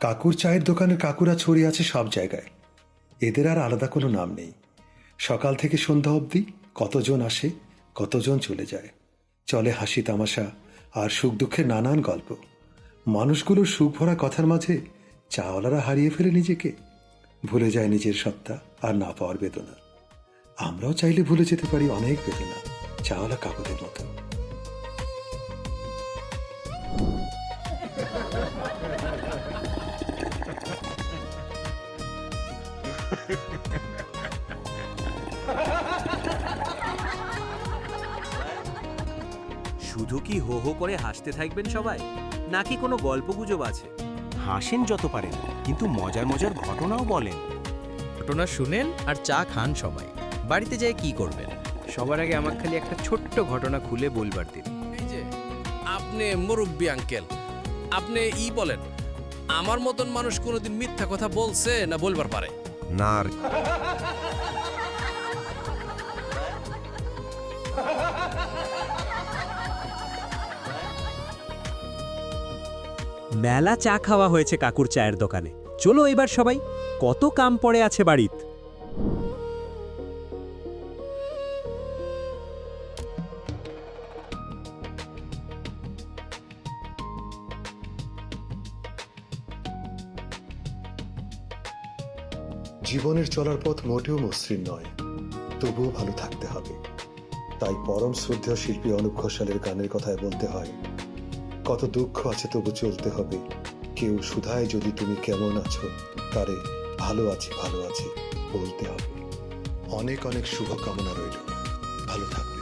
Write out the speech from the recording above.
কাকুর চায়ের দোকানের কাকুরা ছড়িয়ে আছে সব জায়গায়। এদের আর আলাদা কোনো নাম নেই। সকাল থেকে সন্ধ্যা অবধি কতজন আসে, কতজন চলে যায়। চলে হাসি তামাশা আর সুখ দুঃখের নানান গল্প। মানুষগুলোর সুখ ভরা কথার মাঝে চাওয়ালারা হারিয়ে ফেলে নিজেকে, ভুলে যায় নিজের সত্তা আর না পাওয়ার বেদনা। আমরাও চাইলে ভুলে যেতে পারি অনেক বেদনা, চাওয়ালা কাকুদের মতো। শুধু কি হো হো করে হাসতে থাকবেন সবাই, নাকি কোনো গল্পগুজব আছে? হাসেন যত পারেন, কিন্তু মজার মজার ঘটনাও বলেন। ঘটনা শুনেন আর চা খান সবাই। বাড়িতে যেয়ে কি করবেন? সবার আগে আমাকে খালি একটা ছোট্ট ঘটনা খুলে বলবার দিন। এই যে আপনি মুরব্বী আঙ্কেল, আপনি বলেন, আমার মতন মানুষ কোনোদিন মিথ্যা কথা বলছে না বলবার পারে না, মেলা চা খাওয়া হয়েছে কাকুর চায়ের দোকানে। চলো এবার সবাই, কত কাম পড়ে আছে বাড়িত। জীবনের চলার পথ মোটেও মসৃণ নয়, তবুও ভালো থাকতে হবে। তাই পরম শ্রদ্ধেয় শিল্পী অনুপ ঘোষালের গানের কথায় বলতে হয়, কত দুঃখ আছে তবু চলতে হবে। কেউ শুধায় যদি তুমি কেমন আছো, তারে ভালো আছি বলতে হবে। অনেক অনেক শুভকামনা রইল, ভালো থাকবে।